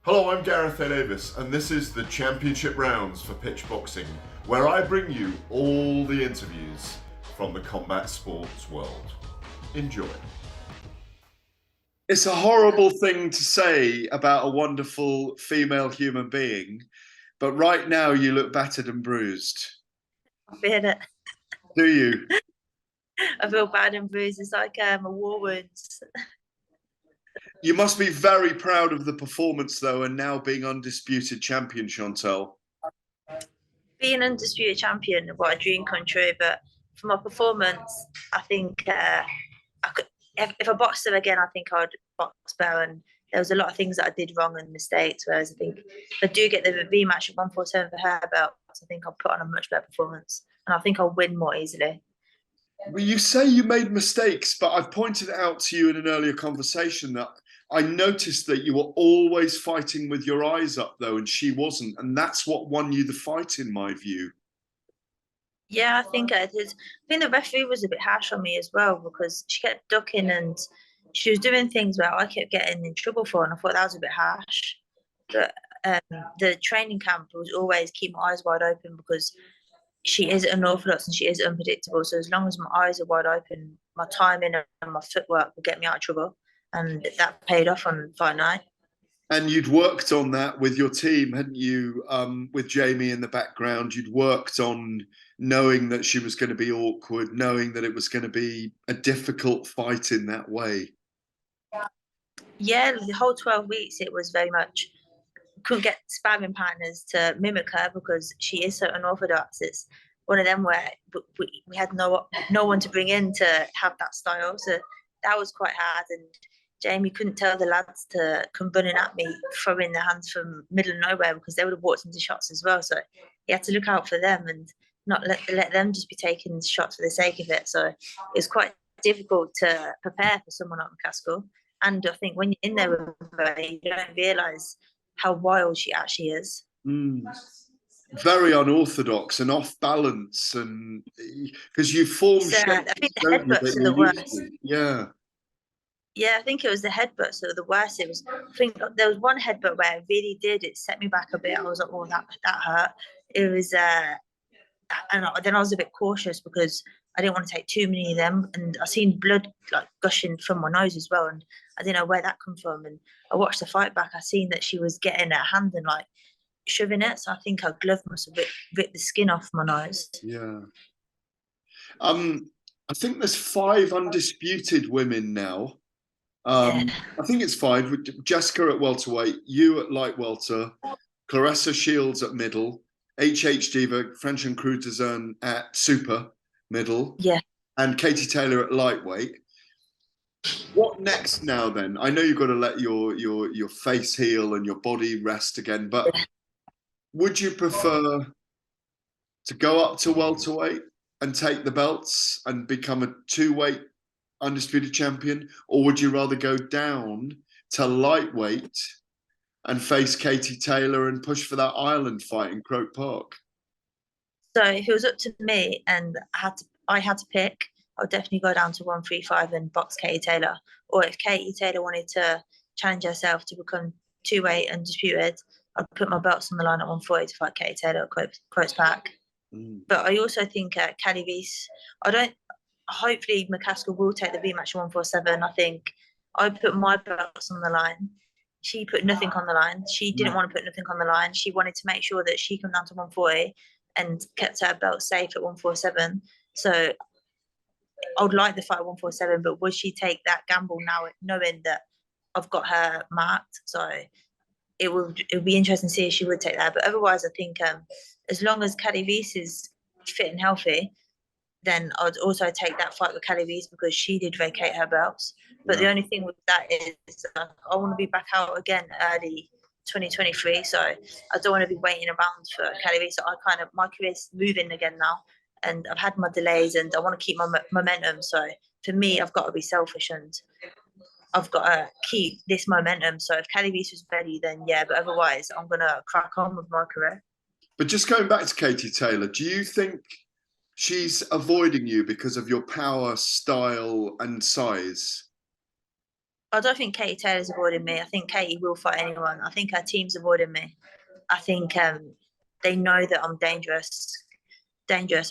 Hello, I'm Gareth A. Davies, and this is the Championship Rounds for PitchBoxing, where I bring you all the interviews from the combat sports world. Enjoy. It's a horrible thing to say about a wonderful female human being, but right now you look battered and bruised. I feel it. Do you? I feel bad and bruised. It's like a war wound. You must be very proud of the performance, though, and now being undisputed champion, Chantelle. Being undisputed champion, what a dream come true. But for my performance, I think I could. If I boxed her again, I think I'd box better. And there was a lot of things that I did wrong and mistakes. Whereas I think if I do get the rematch at 147 for her belt, I think I'll put on a much better performance, and I think I'll win more easily. Well, you say you made mistakes, but I've pointed out to you in an earlier conversation that I noticed that you were always fighting with your eyes up, though, and she wasn't. And that's what won you the fight, in my view. Yeah, I think I did. I think the referee was a bit harsh on me as well because she kept ducking and she was doing things where I kept getting in trouble for, and I thought that was a bit harsh. But the training camp was always keep my eyes wide open because she is unorthodox and she is unpredictable. So as long as my eyes are wide open, my timing and my footwork will get me out of trouble, and that paid off on fight night. And you'd worked on that with your team, hadn't you? With Jamie in the background, you'd worked on knowing that she was going to be awkward, knowing that it was going to be a difficult fight in that way. Yeah, the whole 12 weeks it was very much couldn't get sparring partners to mimic her because she is so unorthodox. It's one of them where we had no one to bring in to have that style. So that was quite hard. And Jamie couldn't tell the lads to come running at me, throwing their hands from middle of nowhere because they would have walked into shots as well. So he had to look out for them and not let them just be taking shots for the sake of it. So it was quite difficult to prepare for someone like McCaskill. And I think when you're in there with her, you don't realise how wild she actually is. Mm. Very unorthodox and off balance, and because you form shapes, I think the don't you, that headbutts are the you're used worst. to? Yeah. Yeah, I think it was the headbutts that were the worst. It was. I think there was one headbutt where it really did. It set me back a bit. I was like, "Oh, that hurt." It was, and then I was a bit cautious because I didn't want to take too many of them, and I seen blood like gushing from my nose as well, and I didn't know where that come from. And I watched the fight back. I seen that she was getting her hand and like shoving it. So I think her glove must have ripped the skin off my nose. Yeah. Um, I think there's 5 undisputed women now. Yeah, I think it's 5. With Jessica at welterweight, you at light welter, Clarissa Shields at middle, HH Diva, French and Crutazan at super middle, yeah. and Katie Taylor at lightweight. What next now then? I know you've got to let your face heal and your body rest again, but would you prefer to go up to welterweight and take the belts and become a 2-weight undisputed champion, or would you rather go down to lightweight and face Katie Taylor and push for that Ireland fight in Croke Park? So if it was up to me and I had to pick, I would definitely go down to 135 and box Katie Taylor. Or if Katie Taylor wanted to challenge herself to become 2-weight undisputed, I'd put my belts on the line at 140 to fight Katie Taylor at Quotes Park. But I also think Davies, I don't. Hopefully, McCaskill will take the rematch at 147. I think I put my belts on the line. She put nothing on the line. She didn't want to put nothing on the line. She wanted to make sure that she come down to 140 and kept her belt safe at 147. So I would like the fight at 147, but would she take that gamble now, knowing that I've got her marked? So it would be interesting to see if she would take that. But otherwise, I think as long as Davies is fit and healthy, then I'd also take that fight with Davies because she did vacate her belts. But the only thing with that is I want to be back out again early 2023. So I don't want to be waiting around for Davies. So my career's moving again now, and I've had my delays, and I want to keep my momentum. So for me, I've got to be selfish and I've got to keep this momentum. So if Davies was ready, then yeah. But otherwise, I'm gonna crack on with my career. But just going back to Katie Taylor, do you think she's avoiding you because of your power, style, and size? I don't think Katie Taylor's avoiding me. I think Katie will fight anyone. I think her team's avoiding me. I think they know that I'm dangerous.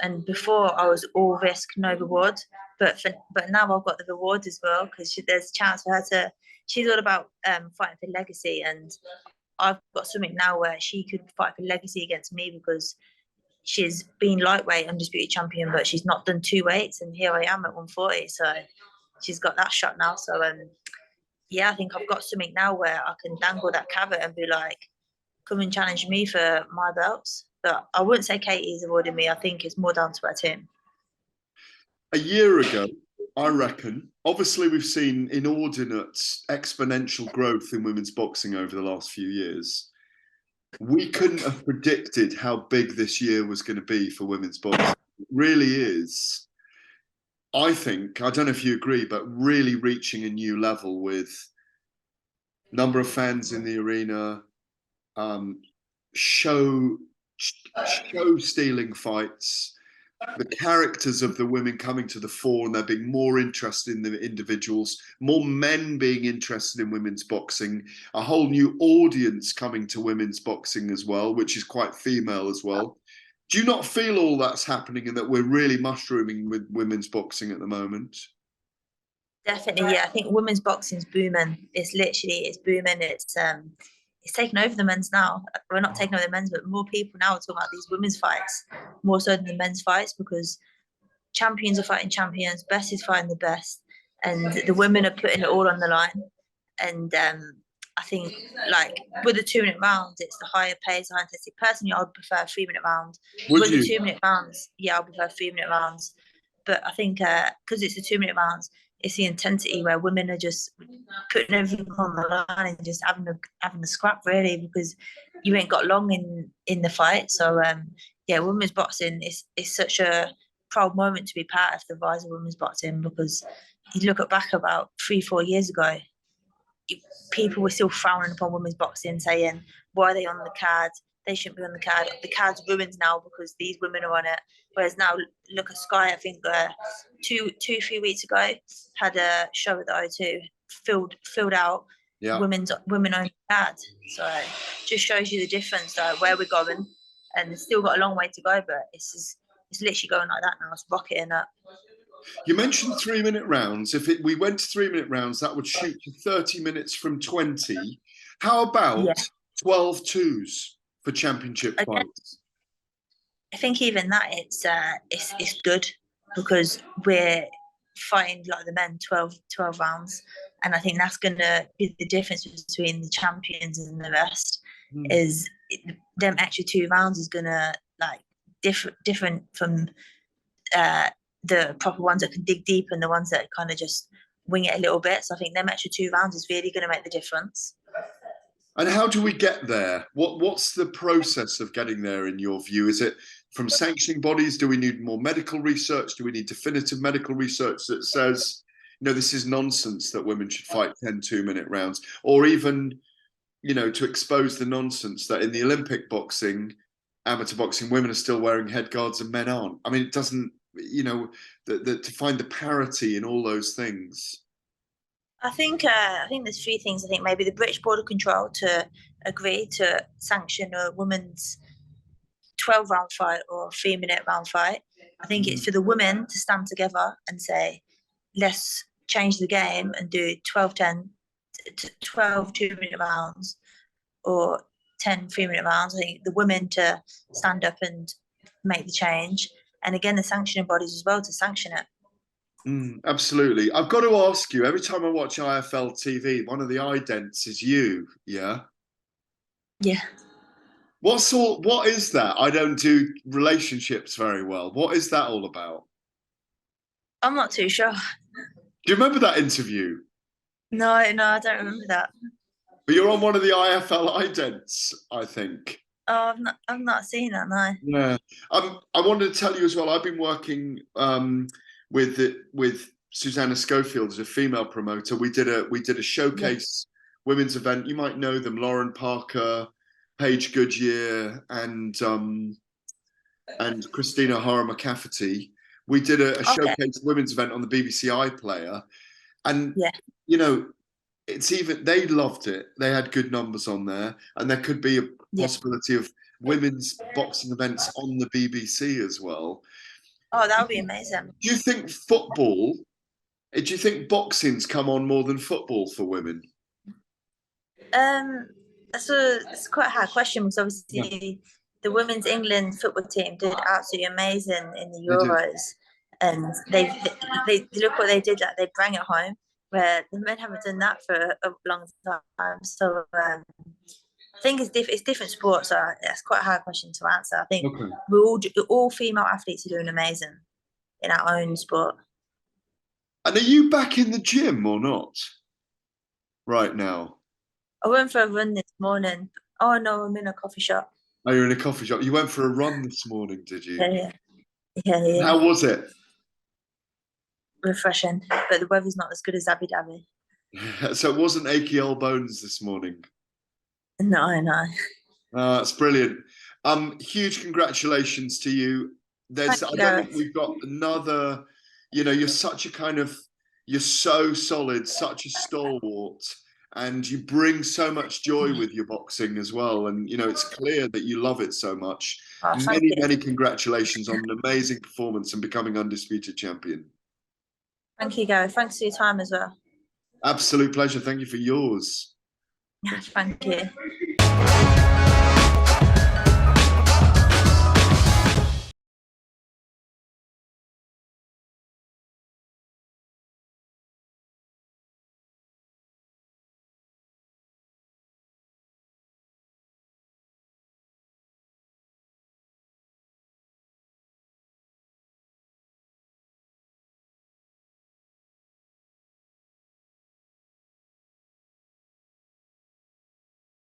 And before I was all risk, no reward. But now I've got the reward as well because there's a chance for her to. She's all about fighting for legacy, and I've got something now where she could fight for legacy against me because she's been lightweight undisputed champion, but she's not done two weights, and here I am at 140. So she's got that shot now. So yeah, I think I've got something now where I can dangle that carrot and be like, come and challenge me for my belts. But I wouldn't say Katie's avoiding me. I think it's more down to her team. A year ago, I reckon, obviously we've seen inordinate exponential growth in women's boxing over the last few years. We couldn't have predicted how big this year was going to be for women's boxing. It really is. I think, I don't know if you agree, but really reaching a new level with number of fans in the arena, show stealing fights, the characters of the women coming to the fore and there being more interested in the individuals, more men being interested in women's boxing, a whole new audience coming to women's boxing as well, which is quite female as well. Do you not feel all that's happening and that we're really mushrooming with women's boxing at the moment? Definitely, yeah. I think women's boxing's booming. It's booming. It's taking over the men's now. We're not taking over the men's, but more people now are talking about these women's fights more so than the men's fights because champions are fighting champions, best is fighting the best, and the women are putting it all on the line. And I think like with the 2 minute rounds, it's the higher pace, high intensity. Personally, I would prefer a 3 minute round. Would With you? the 2 minute rounds, yeah, I prefer 3 minute rounds. But I think because it's the 2 minute rounds, it's the intensity where women are just putting everything on the line and just having the scrap really because you ain't got long in the fight. So yeah, women's boxing is such a proud moment to be part of the rise of women's boxing because you look at back about 3-4 years ago, people were still frowning upon women's boxing, saying, why are they on the card? They shouldn't be on the card. The card's ruined now because these women are on it. Whereas now, look at Sky, I think 3 weeks ago, had a show at the O2, filled out, Yeah. women on the card. So just shows you the difference, where we're going. And it's still got a long way to go, but it's literally going like that now. It's rocketing up. You mentioned 3 minute rounds. If we went to 3 minute rounds, that would shoot to 30 minutes from 20. How about 12 twos for championship fights? I think even that it's good because we're fighting like the men 12 rounds, and I think that's gonna be the difference between the champions and the rest. Is them extra 2 rounds is gonna like different from the proper ones that can dig deep and the ones that kind of just wing it a little bit. So I think them extra 2 rounds is really going to make the difference. And how do we get there? What's the process of getting there in your view? Is it from sanctioning bodies? Do we need more medical research? Do we need definitive medical research that says, this is nonsense that women should fight 10 2-minute rounds? Or even, to expose the nonsense that in the Olympic boxing, amateur boxing, women are still wearing head guards and men aren't. I mean, it doesn't, to find the parity in all those things. I think there's 3 things. I think maybe the British Board of Control to agree to sanction a women's 12-round fight or 3-minute round fight. I think it's for the women to stand together and say, let's change the game and do 12 2-minute rounds or 10 3-minute rounds. I think the women to stand up and make the change. And again, the sanctioning bodies as well to sanction it. Absolutely. I've got to ask you, every time I watch IFL TV, one of the idents is you, yeah? Yeah. What is that? I don't do relationships very well. What is that all about? I'm not too sure. Do you remember that interview? No, I don't remember that. But you're on one of the IFL idents, I think. Oh, I've not seen that, no. Yeah. I wanted to tell you as well, I've been working with Susanna Schofield as a female promoter. We did a showcase women's event. You might know them, Lauren Parker, Paige Goodyear, and Christina O'Hara McCafferty. We did a showcase women's event on the BBC iPlayer. And it's even they loved it. They had good numbers on there, and there could be a Yeah. possibility of women's boxing events on the BBC as well. Oh, that would be amazing. Do you think football? Do you think boxing's come on more than football for women? It's quite a hard question because obviously the women's England football team did absolutely amazing in the Euros, and they look what they did. Like they bring it home, where the men haven't done that for a long time. So I think it's different sports. So that's quite a hard question to answer. I think we're all female athletes are doing amazing in our own sport. And are you back in the gym or not? Right now? I went for a run this morning. Oh no, I'm in a coffee shop. Oh, you're in a coffee shop. You went for a run this morning, did you? Yeah. How was it? Refreshing, but the weather's not as good as Abu Dhabi. So it wasn't achy old bones this morning. No. It's brilliant. Huge congratulations to you. I don't think we've got another. You're such a you're so solid, such a stalwart, and you bring so much joy with your boxing as well. And it's clear that you love it so much. Many congratulations on an amazing performance and becoming undisputed champion. Thank you, Gareth. Thanks for your time as well. Absolute pleasure. Thank you for yours. Thank you.